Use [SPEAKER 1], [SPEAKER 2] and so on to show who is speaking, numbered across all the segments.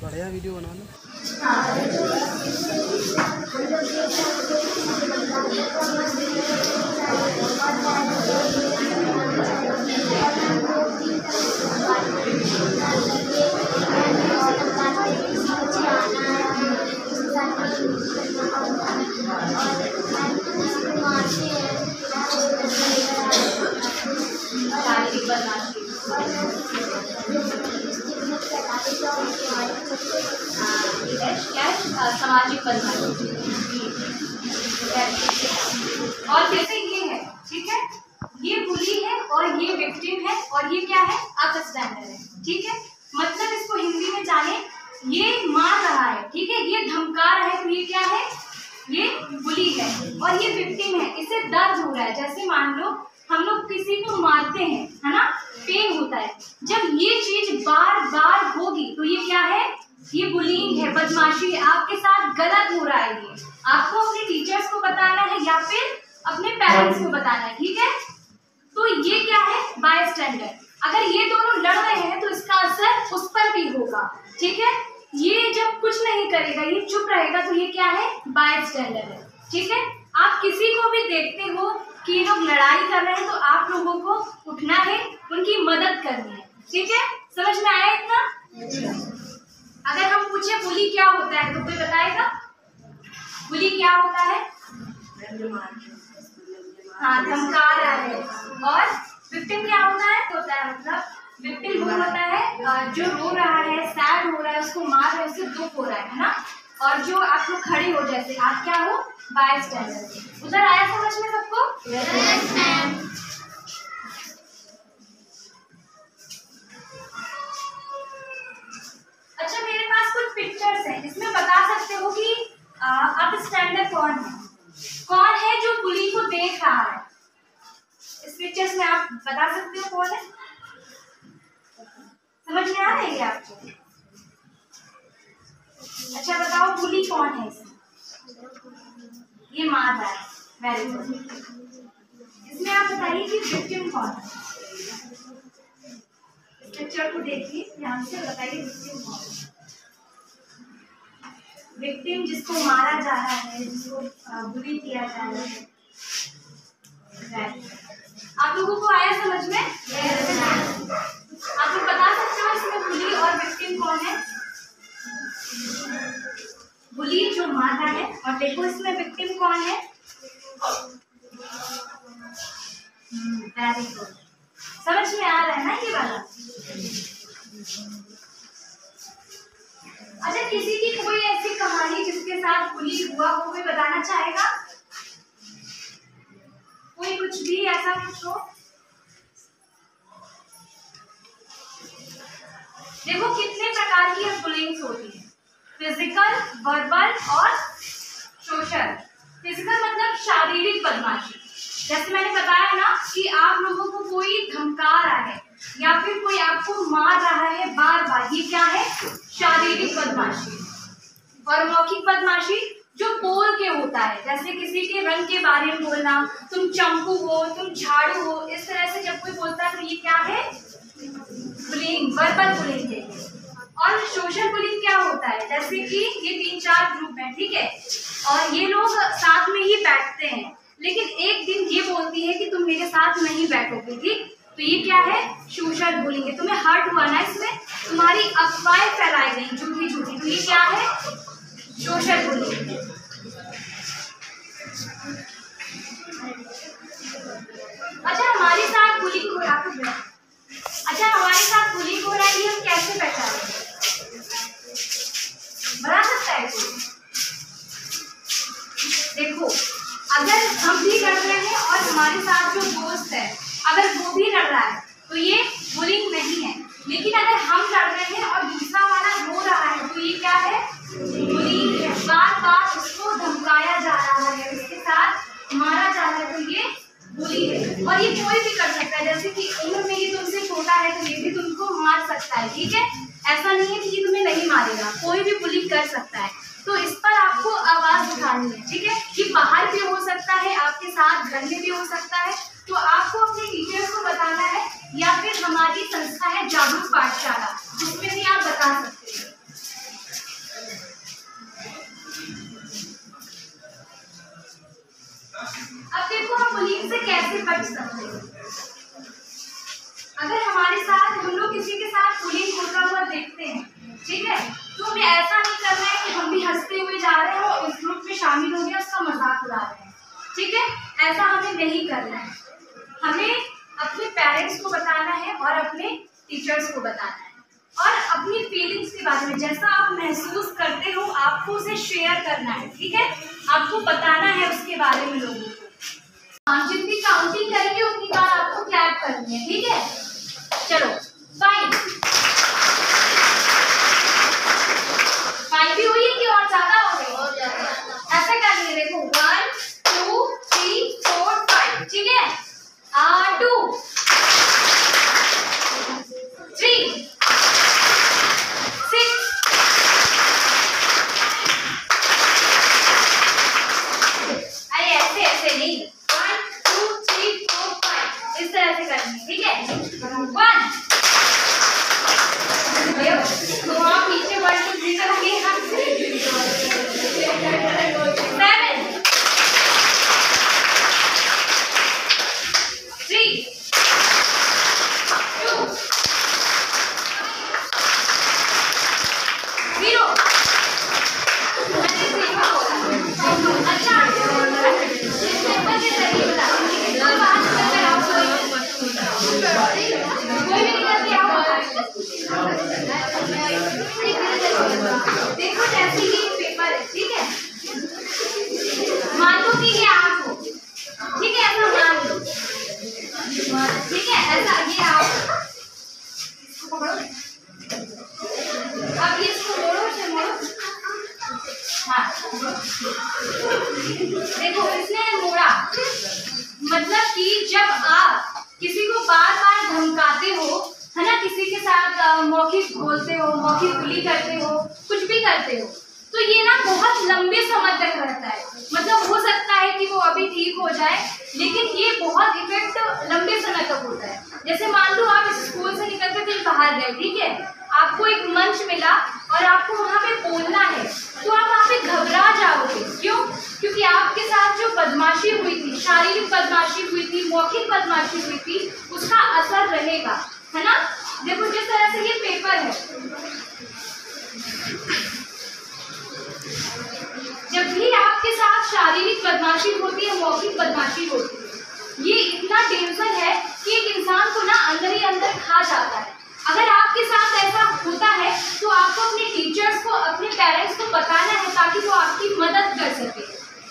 [SPEAKER 1] बढ़िया वीडियो बना लो।
[SPEAKER 2] सामाजिक बदमाशी। और जैसे ये है, ठीक है, ये बुली है और ये विक्टिम है और ये क्या है, अब स्टैंडर्ड है, ठीक है। मतलब इसको हिंदी में जाने, ये मार रहा है, ठीक है, ये धमका रहा है, तो ये क्या है, ये बुली है। और ये विक्टिम है, इसे दर्द हो रहा है। जैसे मान लो हम लोग किसी को मारते हैं, है ना, पेन होता है। जब ये चीज बार बार होगी तो ये क्या है, ये बुलिंग है, बदमाशी है, आपके साथ गलत हो रहा है। ये आपको अपने टीचर्स को बताना है या फिर अपने पेरेंट्स को बताना है, ठीक है। तो ये क्या है, बाय स्टैंडर्ड। अगर ये दोनों लड़ रहे हैं तो इसका असर उस पर भी होगा, ठीक है। ये जब कुछ नहीं करेगा, ये चुप रहेगा, तो ये क्या है, बाय स्टैंडर्ड है, ठीक है। आप किसी को भी देखते हो कि ये लोग लड़ाई कर रहे हैं तो आप लोगों को उठना है, उनकी मदद करनी है, ठीक है। समझ में आया इतना? अगर हम पूछे बुली क्या होता है तो कोई बताएगा बुली क्या होता है? हाँ, धमका रहा है। और विक्टिम क्या होता है? मतलब विक्टिम वो होता है जो रो रहा है, सैड हो रहा है, उसको मार रहा है, उससे दुख हो रहा है ना। और जो आप लोग खड़े हो, जैसे आप क्या हो, बाय स्टैंडर्ड। उधर आया समझ में सबको? Yes ma'am. अच्छा, मेरे पास कुछ पिक्चर्स हैं, इसमें बता सकते हो कि अब स्टैंडर्ड कौन है? कौन है जो बुली को देख रहा है? इस पिक्चर्स में आप बता सकते हो कौन है? समझ में आ रही है आपको? अच्छा बताओ, बुली कौन है इसमें? ये मार रहा है, वेरी गुड। इसमें आप बताइए कि विक्टिम कौन है? इस पिक्चर को देखिए ध्यान से, बताइए विक्टिम कौन है? विक्टिम जिसको मारा जा रहा है, जिसको बुली किया जा रहा है। आप लोगों को आया समझ में? आप लोग बता सकते हो इसमें बुली और विक्टिम कौन है? बुली जो मार रहा है, और देखो इसमें विक्टिम कौन है? Very good. समझ में आ रहा है ना ये वाला? अच्छा, किसी की कोई ऐसी कहानी जिसके साथ बुली हुआ, वो कोई बताना चाहेगा? कोई कुछ भी ऐसा कुछ हो? देखो कितने प्रकार की बुलिंग होती है, फिजिकल, वर्बल और सोशल। फिजिकल मतलब शारीरिक बदमाशी। जैसे मैंने बताया ना कि आप लोगों को कोई धमका रहा है या फिर कोई आपको मार रहा है बार बार, ये क्या है, शारीरिक बदमाशी। और मौखिक बदमाशी जो बोल के होता है, जैसे किसी के रंग के बारे में बोलना, तुम चंपू हो, तुम झाड़ू हो, इस तरह से जब कोई बोलता है तो ये क्या है, बुलिंग, वर्बल बुलिंग है। और सोशल बुलिंग क्या होता है, जैसे कि ये 3-4 ग्रुप हैं, ठीक है, और ये लोग साथ में ही बैठते हैं, लेकिन एक दिन ये बोलती है कि तुम मेरे साथ नहीं बैठोगे, ठीक, तो ये क्या है, सोशल बुलिंग है। तुम्हें हर्ट हुआ ना इसमें, तुम्हारी अफवाहें फैलाई गई झूठी झूठी, तो ये क्या है, सोशल बुलिंग। अच्छा, हमारे साथ बुलिंग हो रहा है, अच्छा हमारे साथ बुलिंग हो रहा है, ये हम कैसे पहचानेंगे? बता सकता है कोई? देखो, अगर हम भी लड़ रहे हैं और हमारे साथ जो दोस्त है अगर वो भी लड़ रहा है तो ये बुलिंग नहीं है। लेकिन अगर हम लड़ रहे हैं और दूसरा वाला रो रहा है तो ये क्या है, बुलिंग है। बार बार उसको धमकाया जा रहा है, उसके साथ मारा जा रहा है, तो ये बुली है। और ये कोई भी कर सकता है, जैसे कि उम्र में ये तुमसे छोटा है तो ये भी तुमको मार सकता है, ठीक है। ऐसा नहीं है कि ये तुम्हें नहीं मारेगा, कोई भी बुली कर सकता है। तो इस पर आपको आवाज उठानी है, ठीक है। ये बाहर भी हो सकता है, आपके साथ घर में भी हो सकता है। तो आपको अपने टीचर्स को बताना है, या फिर हमारी संस्था है जागरूक पाठशाला, उसमें भी आप बता सकते हैं। अब देखो हम बुलिंग से कैसे बच सकते हैं। अगर हमारे साथ हम लोग किसी के साथ बुलिंग होता हुआ देखते हैं, ठीक है, तो हमें ऐसा नहीं करना है कि हम भी हंसते हुए जा रहे हो, इस ग्रुप में शामिल हो गए, उसका मजाक उड़ा रहे हैं, ठीक है, ऐसा हमें नहीं करना है। हमें अपने पेरेंट्स को बताना है और अपने टीचर्स को बताना है और अपनी फीलिंग्स के बारे में, जैसा आप महसूस करते हो आपको उसे शेयर करना है, ठीक है, आपको बताना है उसके बारे में लोगों को। जितनी काउंटिंग करेंगे उतनी बार आपको क्लैप करनी है, ठीक है। चलो 5 भी हुई है कि और ज्यादा हो गई? ऐसे करेंगे, देखो 1 2 3 4 5, ठीक है। 2 3 6 अरे ऐसे ऐसे नहीं, 1 2 3 4 5 इस तरह से करनी है, ठीक है। 1 तो आप नीचे 1 2 3 करेंगे, 7 3 2 0। अच्छा कोई भी निकल के आओ। देखो जैसे ये पेपर है, ठीक है, मान लो कि ये आप हो, ठीक है, ऐसा मान लो, ठीक है, ऐसा ये आप, इसको पकड़ो, अब ये इसको मोड़ो, इसे मोड़ो, हाँ, देखो इसने मोड़ा, मतलब कि जब आप किसी को बार बार धमकाते हो, है ना, किसी के साथ मौखिक बोलते हो, मौखिक बुली करते हो, कुछ भी करते हो, तो ये ना बहुत लंबे समय तक रहता है। मतलब हो सकता है कि वो अभी ठीक हो जाए, लेकिन ये बहुत इफेक्ट लंबे समय तक होता है। जैसे मान लो आप स्कूल से निकल कर कहीं बाहर गए, ठीक है, आपको एक मंच मिला और आपको वहाँ पे बोलना है, तो आप वहाँ पे घबरा जाओगे। क्यों? क्योंकि आपके साथ जो बदमाशी हुई थी, शारीरिक बदमाशी हुई थी, मौखिक बदमाशी हुई थी, उसका असर रहेगा, है ना। देखो जिस तरह से ये पेपर है, जब भी आपके साथ शारीरिक बदमाशी होती है, मौखिक बदमाशी होती है, ये इतना डेंजर है कि एक इंसान को ना अंदर ही अंदर खा जाता है। अगर आपके साथ ऐसा होता है तो आपको अपने टीचर्स को, अपने पेरेंट्स को बताना है ताकि वो आपकी मदद कर सके।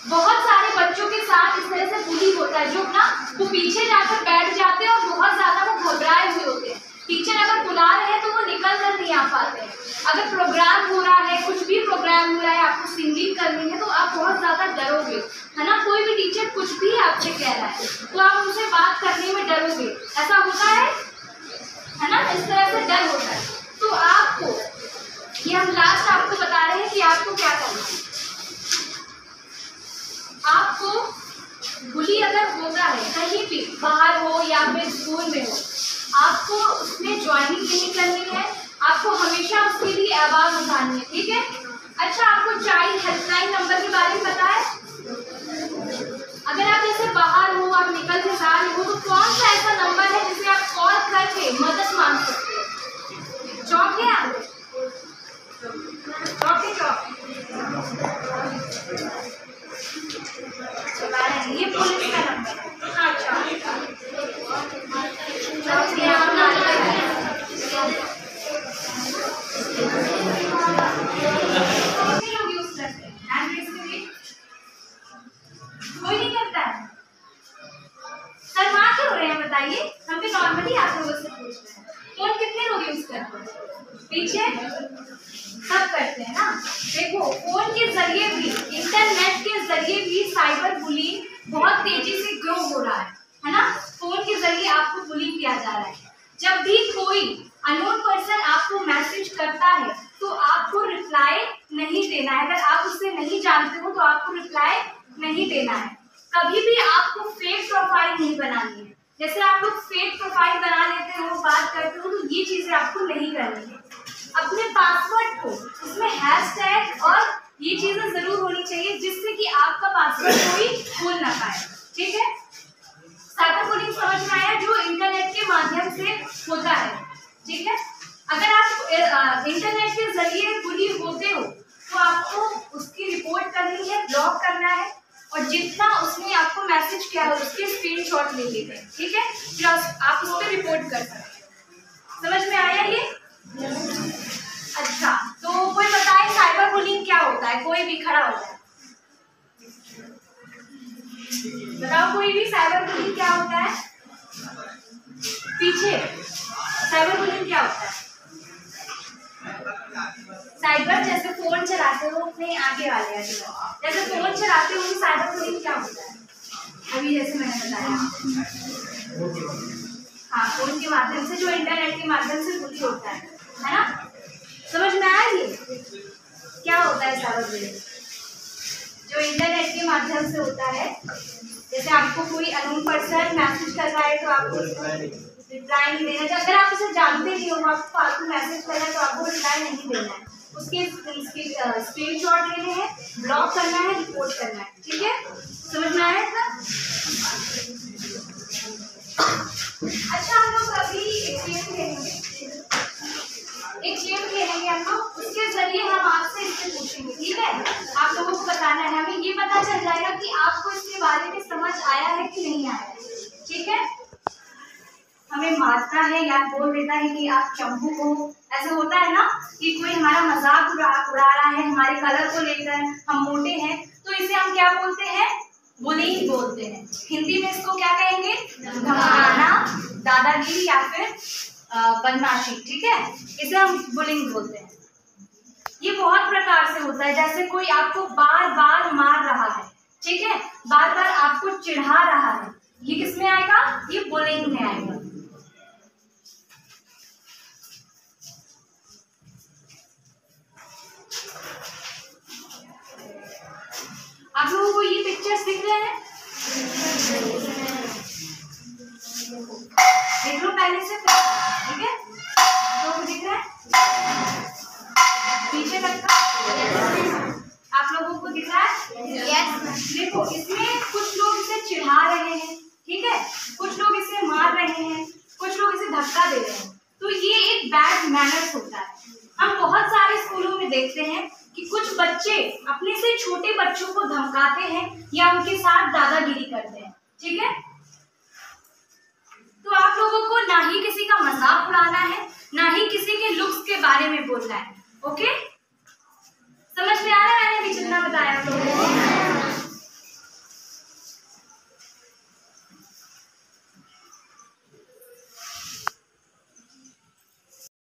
[SPEAKER 2] बहुत सारे बच्चों के साथ इस तरह से बुली होता है, जो ना वो पीछे जाकर बैठ जाते हैं और बहुत ज्यादा वो घबराए हुए होते हैं। टीचर अगर बुला रहे हैं तो वो निकल कर नहीं आ पाते हैं। अगर प्रोग्राम हो रहा है, कुछ भी प्रोग्राम हो रहा है, आपको सिंगिंग करनी है, तो आप बहुत ज्यादा डरोगे, है ना। कोई भी टीचर कुछ भी आपसे कह रहा है तो आप उनसे बात करने में डरोगे, ऐसा होता है ना, इस तरह से डर होता है। तो आपको ये हम लास्ट आपको बता रहे हैं कि आपको क्या करना है। आपको बुली अगर होता है कहीं भी, बाहर हो या फिर स्कूल में हो, आपको उसमें ज्वाइनिंग नहीं करनी है, आपको हमेशा उसके लिए आवाज उठानी है, ठीक है। अच्छा, आपको चाइल्ड हेल्पलाइन नंबर के बारे में पता है? अगर आप जैसे बाहर हो, आप निकल के जा रहे हो, तो कौन सा ऐसा नंबर है जिसे आप कॉल करके मदद मांग सकते हो? चौक है आप? चौक है, चौक। ये पुलिस का नंबर है। हाँ, चौक। चौक से आप यूज करते हैं हैंड रेस के लिए? कोई नहीं करता है। सर वहाँ क्यों हो रहे हैं बताइए? हम भी नॉर्मली आप लोगों से पूछ रहे हैं। फोन कितने लोग यूज करते हैं? पीछे सब करते हैं ना। देखो फोन के जरिए भी, इंटरनेट के जरिए भी साइबर बुलिंग बहुत तेजी से ग्रो हो रहा है ना। फोन के जरिए आपको बुलिंग किया जा रहा है। जब भी कोई अननोन पर्सन आपको मैसेज करता है तो आपको रिप्लाई नहीं देना है। अगर आप उससे नहीं जानते हो तो आपको रिप्लाई नहीं देना है। कभी भी आपको फेक प्रोफाइल नहीं बनानी है। जैसे आप लोग फेक प्रोफाइल बना लेते हो, बात करते हो, तो ये चीजें आपको नहीं करनी है। अपने पासवर्ड को उसमें हैशटैग और ये चीजें जरूर होनी चाहिए जिससे कि आपका पासवर्ड कोई भूल ना पाए। ठीक है, साइबर बुलिंग समझ में आया, जो इंटरनेट के माध्यम से होता है। ठीक है, अगर आप इंटरनेट के जरिए बुली होते हो तो आपको उसकी रिपोर्ट करनी है, ब्लॉक करना है, और जितना उसने आपको मैसेज किया है उसके स्क्रीनशॉट ले लेते हैं। ठीक है, फिर आप उस पर रिपोर्ट कर सकते हैं। समझ में आया ये? अच्छा, तो कोई बताए साइबर बुलिंग क्या होता है? कोई भी खड़ा हो जाए, बताओ कोई भी, साइबर बुलिंग क्या होता है? पीछे, साइबर बुलिंग क्या होता है? साइबर जैसे फोन चलाते हो, अपने आगे वाले जैसे फोन चलाते हो, साइबर बुलिंग क्या होता है? अभी जैसे मैंने बताया, हाँ, फोन के माध्यम से, जो इंटरनेट के माध्यम से बुली होता है ना? समझ में आया ये क्या होता है साइबर बुलिंग? जो इंटरनेट के माध्यम से होता है, जैसे आपको कोई अननोन पर्सन मैसेज कर रहा है तो आपको रिप्लाई नहीं देना है। अगर आप उसे जानते नहीं हो, आपको फालतू मैसेज कर रहा है तो आपको रिप्लाई नहीं देना है, उसके स्क्रीनशॉट लेने हैं, ब्लॉक करना है, रिपोर्ट करना है। ठीक है, समझ में आया था? अच्छा, हम लोग अभी एक गेम खेलेंगे हम लोग, उसके जरिए हम आपसे इससे पूछेंगे। ठीक है, आप लोगों को बताना है, हमें ये पता चल जाएगा कि आपको इसके बारे में समझ आया है कि नहीं आया है। ठीक है, हमें मारता है या बोल देता है कि आप चंपू हो, ऐसा होता है ना कि कोई हमारा मजाक उड़ा रहा है हमारे कलर को लेकर, हम मोटे हैं, तो इसे हम क्या बोलते हैं? बुलिंग बोलते हैं। हिंदी में इसको क्या कहेंगे? धमकाना, दादागिरी या फिर बदमाशी। ठीक है, इसे हम बुलिंग बोलते हैं। ये बहुत प्रकार से होता है, जैसे कोई आपको बार बार मार रहा है, ठीक है, बार बार आपको चिढ़ा रहा है, ये किस में आएगा? ये बुलिंग में आएगा। आप लोगों को ये पिक्चर्स दिख रहे हैं? देख लो पहले से, ठीक है, तो दिख रहा है पीछे तक का? आप लोगों को दिख रहा है? यस। देखो, इसमें कुछ लोग इसे चिढ़ा रहे हैं, ठीक है, कुछ लोग इसे मार रहे हैं, कुछ लोग इसे धक्का दे रहे हैं, तो ये एक बैड मैनर्स होता है। हम बहुत सारे स्कूलों में देखते हैं कि कुछ बच्चे अपने से छोटे बच्चों को धमकाते हैं या उनके साथ दादागिरी करते हैं। ठीक है, तो आप लोगों को ना ही किसी का मजाक उड़ाना है, ना ही किसी के लुक्स के बारे में बोलना है। ओके, समझ में आ रहा है मैंने भी जितना बताया?